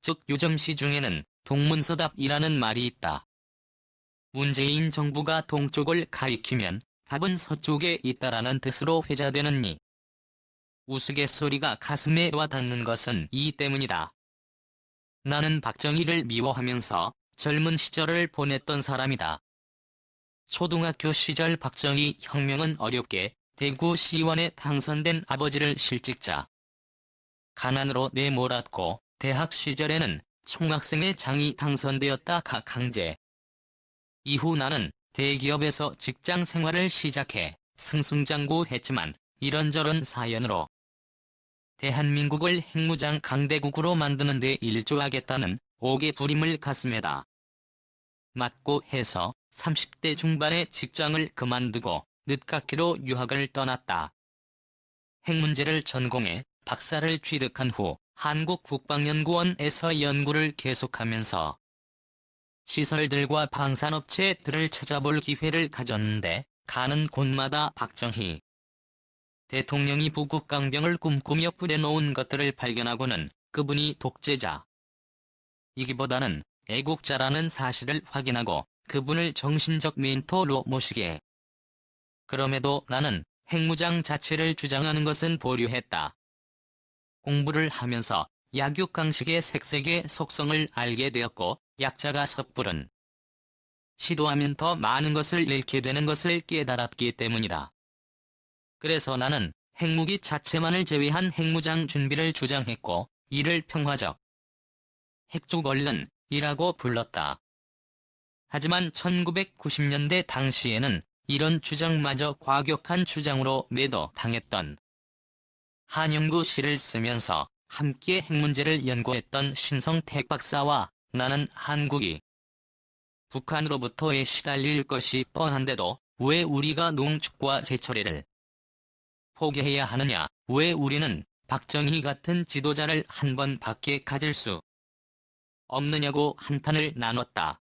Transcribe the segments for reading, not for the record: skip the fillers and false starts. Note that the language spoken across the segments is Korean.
즉 요즘 시중에는 동문서답이라는 말이 있다. 문재인 정부가 동쪽을 가리키면 답은 서쪽에 있다라는 뜻으로 회자되느니 우스갯소리가 가슴에 와닿는 것은 이 때문이다. 나는 박정희를 미워하면서 젊은 시절을 보냈던 사람이다. 초등학교 시절 박정희 혁명은 어렵게 대구시의원에 당선된 아버지를 실직자 가난으로 내몰았고 대학 시절에는 총학생회 장이 당선되었다 강제. 이후 나는 대기업에서 직장 생활을 시작해 승승장구했지만 이런저런 사연으로 대한민국을 핵무장 강대국으로 만드는 데 일조하겠다는 옥의 부림을 가슴에다 맞고 해서 30대 중반에 직장을 그만두고 늦깎이로 유학을 떠났다. 핵 문제를 전공해 박사를 취득한 후 한국국방연구원에서 연구를 계속하면서 시설들과 방산업체들을 찾아볼 기회를 가졌는데 가는 곳마다 박정희 대통령이 부국 강병을 꿈꾸며 뿌려놓은 것들을 발견하고는 그분이 독재자 이기보다는 애국자라는 사실을 확인하고 그분을 정신적 멘토로 모시게. 그럼에도 나는 핵무장 자체를 주장하는 것은 보류했다. 공부를 하면서 약육강식의 색색의 속성을 알게 되었고 약자가 섣부른 시도하면 더 많은 것을 잃게 되는 것을 깨달았기 때문이다. 그래서 나는 핵무기 자체만을 제외한 핵무장 준비를 주장했고 이를 평화적 핵조 언론이라고 불렀다. 하지만 1990년대 당시에는 이런 주장마저 과격한 주장으로 매도당했던 한영구 시를 쓰면서 함께 핵 문제를 연구했던 신성택 박사와 나는 한국이 북한으로부터에 시달릴 것이 뻔한데도 왜 우리가 농축과 제철이를 포기해야 하느냐, 왜 우리는 박정희 같은 지도자를 한 번밖에 가질 수 없느냐고 한탄을 나눴다.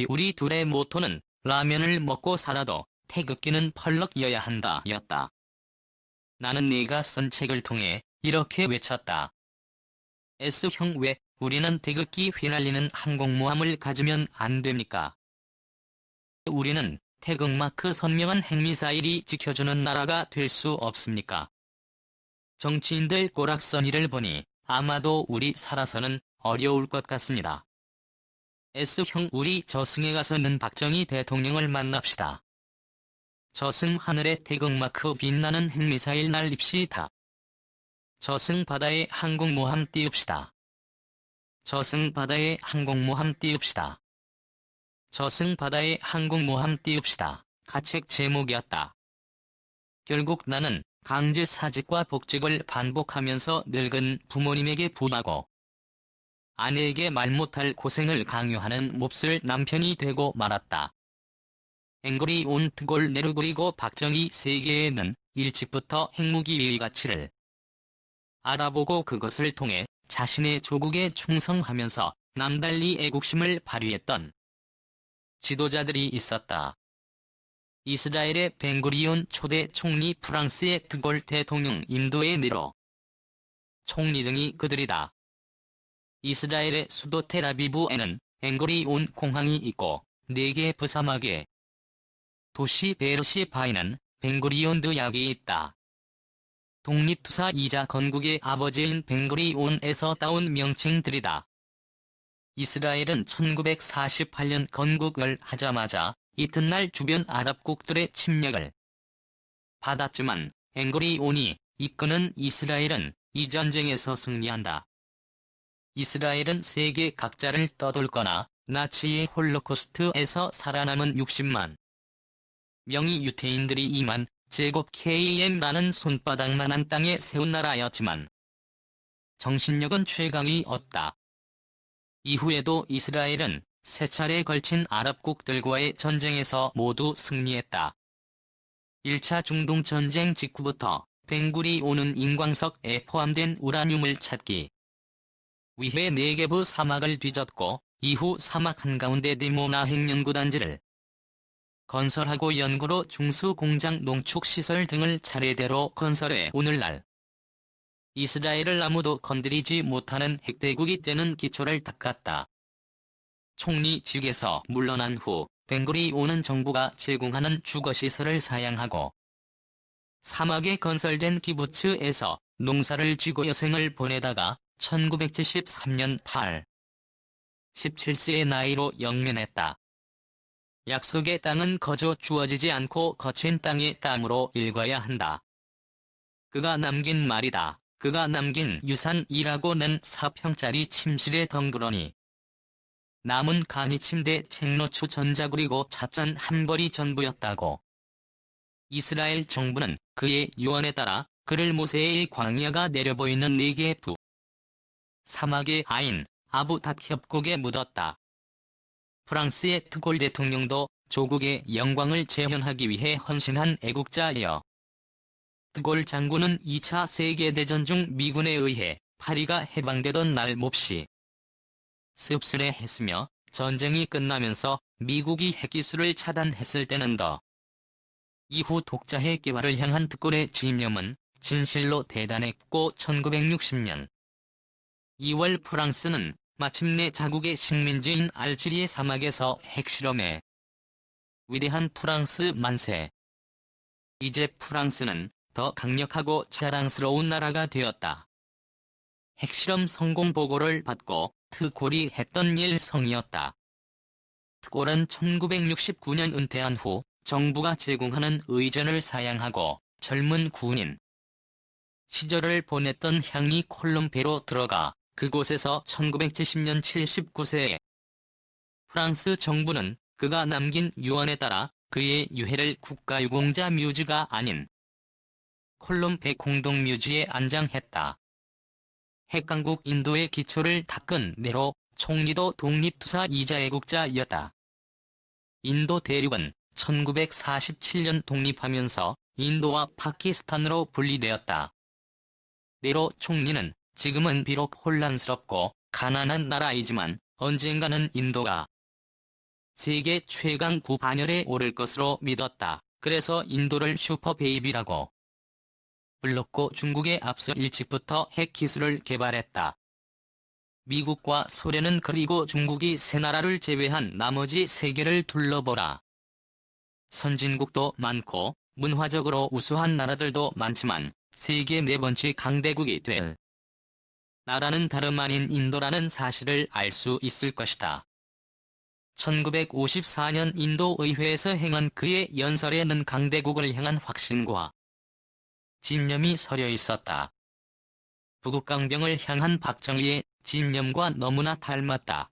우리 둘의 모토는 라면을 먹고 살아도 태극기는 펄럭여야 한다 였다. 나는 네가 쓴 책을 통해 이렇게 외쳤다. S형 왜 우리는 태극기 휘날리는 항공모함을 가지면 안 됩니까? 우리는 태극마크 선명한 핵미사일이 지켜주는 나라가 될 수 없습니까? 정치인들 꼬락서니를 보니 아마도 우리 살아서는 어려울 것 같습니다. S형 우리 저승에 가서는 박정희 대통령을 만납시다. 저승 하늘에 태극마크 빛나는 핵미사일 날립시다. 저승 바다에 항공모함 띄웁시다. 저승 바다에 항공모함 띄웁시다. 저승 바다에 항공모함 띄웁시다. 가책 제목이었다. 결국 나는 강제 사직과 복직을 반복하면서 늙은 부모님에게 분하고 아내에게 말 못할 고생을 강요하는 몹쓸 남편이 되고 말았다. 앵그리 온트골 네르 그리고 박정희 세계에는 일찍부터 핵무기의 가치를 알아보고 그것을 통해 자신의 조국에 충성하면서 남달리 애국심을 발휘했던 지도자들이 있었다. 이스라엘의 벤구리온 초대 총리, 프랑스의 드골 대통령, 인도의 네로 총리 등이 그들이다. 이스라엘의 수도 텔아비브에는 벤구리온 공항이 있고 4개 부사막의 도시 베르시바에는 벤구리온 드약이 있다. 독립투사이자 건국의 아버지인 벤구리온에서 따온 명칭들이다. 이스라엘은 1948년 건국을 하자마자 이튿날 주변 아랍국들의 침략을 받았지만 벤구리온이 이끄는 이스라엘은 이 전쟁에서 승리한다. 이스라엘은 세계 각자를 떠돌거나 나치의 홀로코스트에서 살아남은 60만 명의 유태인들이 2만 제곱 km라는 손바닥만한 땅에 세운 나라였지만 정신력은 최강이었다. 이후에도 이스라엘은 3차례 걸친 아랍국들과의 전쟁에서 모두 승리했다. 1차 중동전쟁 직후부터 벤구리온은 인광석에 포함된 우라늄을 찾기 위해 네게브 사막을 뒤졌고 이후 사막 한가운데 디모나 핵연구단지를 건설하고 연구로 중수공장, 농축시설 등을 차례대로 건설해 오늘날 이스라엘을 아무도 건드리지 못하는 핵대국이 되는 기초를 닦았다. 총리직에서 물러난 후 벤구리온은 정부가 제공하는 주거시설을 사양하고 사막에 건설된 키부츠에서 농사를 지고 여생을 보내다가 1973년 8. 17세의 나이로 영면했다. 약속의 땅은 거저 주어지지 않고 거친 땅의 땅으로 일궈야 한다. 그가 남긴 말이다. 그가 남긴 유산이라고 낸 4평짜리 침실에 덩그러니 남은 간이 침대, 책노추, 전자구리고 찻잔 한 벌이 전부였다고. 이스라엘 정부는 그의 유언에 따라 그를 모세의 광야가 내려보이는 네게브 사막의 아인 아부닷 협곡에 묻었다. 프랑스의 드골 대통령도 조국의 영광을 재현하기 위해 헌신한 애국자여. 드골 장군은 2차 세계대전 중 미군에 의해 파리가 해방되던 날 몹시 씁쓸해했으며 전쟁이 끝나면서 미국이 핵기술을 차단했을 때는 더. 이후 독자핵 개발을 향한 드골의 집념은 진실로 대단했고 1960년 2월 프랑스는 마침내 자국의 식민지인 알지리의 사막에서 핵실험에 위대한 프랑스 만세. 이제 프랑스는 더 강력하고 자랑스러운 나라가 되었다. 핵실험 성공 보고를 받고 트골이 했던 일성이었다. 트골은 1969년 은퇴한 후 정부가 제공하는 의전을 사양하고 젊은 군인 시절을 보냈던 향리 콜롬베로 들어가 그곳에서 1970년 79세에 프랑스 정부는 그가 남긴 유언에 따라 그의 유해를 국가유공자 뮤즈가 아닌 콜롬베 공동묘지에 안장했다. 핵강국 인도의 기초를 닦은 네로 총리도 독립투사이자 애국자였다. 인도 대륙은 1947년 독립하면서 인도와 파키스탄으로 분리되었다. 네로 총리는 지금은 비록 혼란스럽고 가난한 나라이지만 언젠가는 인도가 세계 최강국 반열에 오를 것으로 믿었다. 그래서 인도를 슈퍼베이비라고 불렀고 중국에 앞서 일찍부터 핵기술을 개발했다. 미국과 소련은 그리고 중국이 세 나라를 제외한 나머지 세계를 둘러보라. 선진국도 많고 문화적으로 우수한 나라들도 많지만 세계 네 번째 강대국이 될 나라는 다름 아닌 인도라는 사실을 알 수 있을 것이다. 1954년 인도 의회에서 행한 그의 연설에는 강대국을 향한 확신과 집념이 서려 있었다. 부국강병을 향한 박정희의 집념과 너무나 닮았다.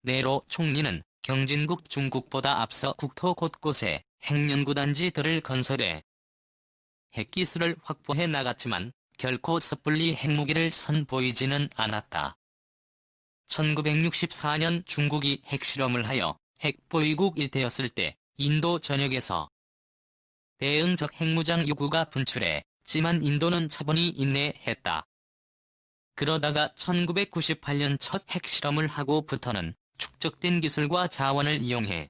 네로 총리는 경진국 중국보다 앞서 국토 곳곳에 핵연구단지들을 건설해 핵기술을 확보해 나갔지만 결코 섣불리 핵무기를 선보이지는 않았다. 1964년 중국이 핵실험을 하여 핵보유국 일대였을 때 인도 전역에서 대응적 핵무장 요구가 분출했지만 인도는 차분히 인내했다. 그러다가 1998년 첫 핵실험을 하고부터는 축적된 기술과 자원을 이용해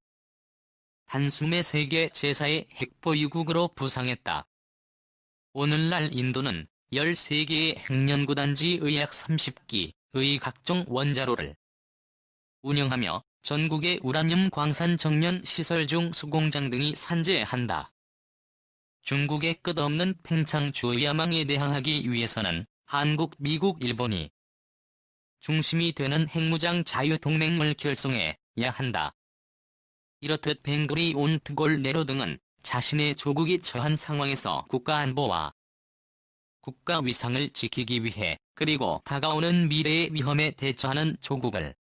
단숨에 세계 제4의 핵보유국으로 부상했다. 오늘날 인도는 13개의 핵연구단지의 약 30기의 각종 원자로를 운영하며 전국의 우라늄 광산 정년 시설 중 수공장 등이 산재한다. 중국의 끝없는 팽창 주야망에 대항하기 위해서는 한국, 미국, 일본이 중심이 되는 핵무장 자유동맹을 결성해야 한다. 이렇듯 벤구리온, 드골, 네로 등은 자신의 조국이 처한 상황에서 국가안보와 국가 위상을 지키기 위해 그리고 다가오는 미래의 위험에 대처하는 조국을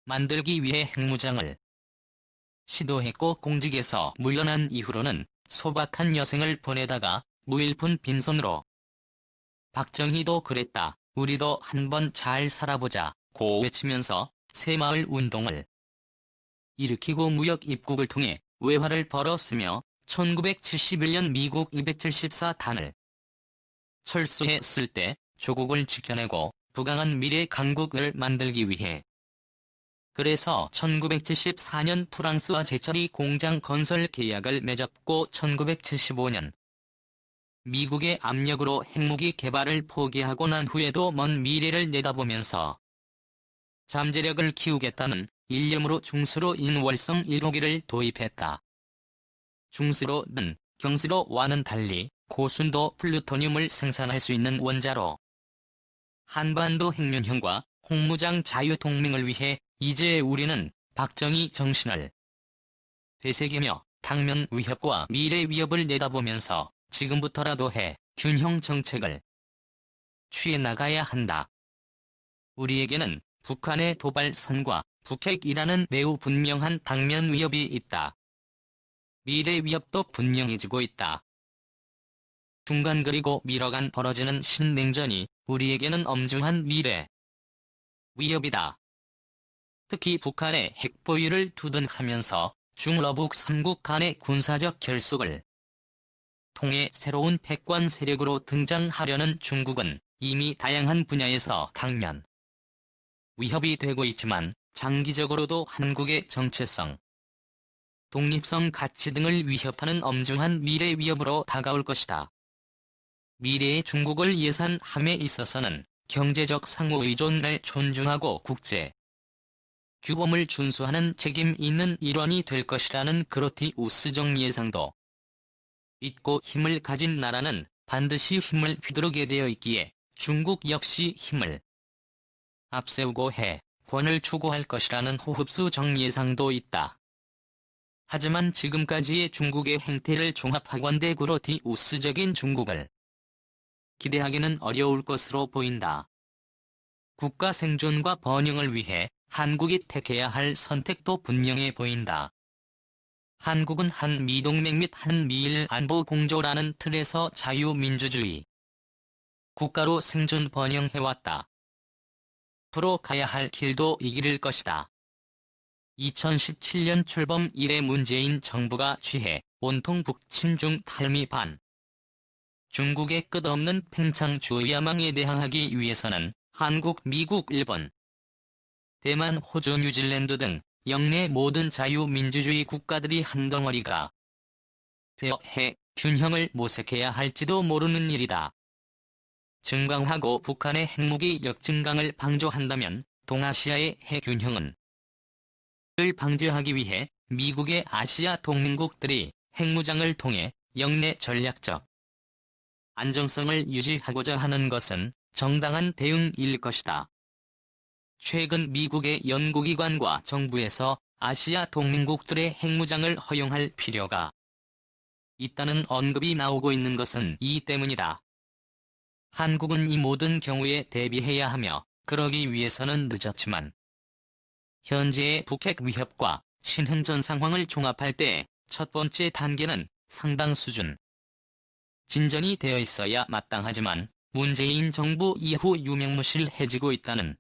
만들기 위해 핵무장을 시도했고 공직에서 물러난 이후로는 소박한 여생을 보내다가 무일푼 빈손으로 박정희도 그랬다. 우리도 한번 잘 살아보자 고 외치면서 새마을 운동을 일으키고 무역 입국을 통해 외화를 벌었으며 1971년 미국 274단을 철수했을 때 조국을 지켜내고 부강한 미래 강국을 만들기 위해 그래서 1974년 프랑스와 제철이 공장 건설 계약을 맺었고 1975년 미국의 압력으로 핵무기 개발을 포기하고 난 후에도 먼 미래를 내다보면서 잠재력을 키우겠다는 일념으로 중수로 인월성 1호기를 도입했다. 중수로는 경수로와는 달리 고순도 플루토늄을 생산할 수 있는 원자로 한반도 핵연형과 홍무장 자유동맹을 위해 이제 우리는 박정희 정신을 되새기며 당면 위협과 미래 위협을 내다보면서 지금부터라도 균형 정책을 취해 나가야 한다. 우리에게는 북한의 도발선과 북핵이라는 매우 분명한 당면 위협이 있다. 미래 위협도 분명해지고 있다. 중간 그리고 미뤄간 벌어지는 신냉전이 우리에게는 엄중한 미래 위협이다. 특히 북한의 핵 보유를 두둔하면서 중러북 3국 간의 군사적 결속을 통해 새로운 패권 세력으로 등장하려는 중국은 이미 다양한 분야에서 당면 위협이 되고 있지만 장기적으로도 한국의 정체성, 독립성 가치 등을 위협하는 엄중한 미래 위협으로 다가올 것이다. 미래의 중국을 예산함에 있어서는 경제적 상호의존을 존중하고 국제 규범을 준수하는 책임 있는 일원이 될 것이라는 그로티우스적 예상도 있고 힘을 가진 나라는 반드시 힘을 휘두르게 되어 있기에 중국 역시 힘을 앞세우고 권을 추구할 것이라는 호흡수적 예상도 있다. 하지만 지금까지의 중국의 행태를 종합하건대 그로티우스적인 중국을 기대하기는 어려울 것으로 보인다. 국가 생존과 번영을 위해 한국이 택해야 할 선택도 분명해 보인다. 한국은 한미동맹 및 한미일 안보 공조라는 틀에서 자유민주주의 국가로 생존 번영해왔다. 앞으로 가야 할 길도 이 길일 것이다. 2017년 출범 이래 문재인 정부가 취해 온통 북친중 탈미 반 중국의 끝없는 팽창 주야망에 대항하기 위해서는 한국, 미국, 일본, 대만, 호주, 뉴질랜드 등 영내 모든 자유민주주의 국가들이 한덩어리가 되어 균형을 모색해야 할지도 모르는 일이다. 증강하고 북한의 핵무기 역증강을 방조한다면 동아시아의 핵균형은 을 방지하기 위해 미국의 아시아 동맹국들이 핵무장을 통해 영내 전략적 안정성을 유지하고자 하는 것은 정당한 대응일 것이다. 최근 미국의 연구기관과 정부에서 아시아 동맹국들의 핵무장을 허용할 필요가 있다는 언급이 나오고 있는 것은 이 때문이다. 한국은 이 모든 경우에 대비해야 하며 그러기 위해서는 늦었지만 현재의 북핵 위협과 신흥전 상황을 종합할 때 첫 번째 단계는 상당 수준 진전이 되어 있어야 마땅하지만 문재인 정부 이후 유명무실해지고 있다는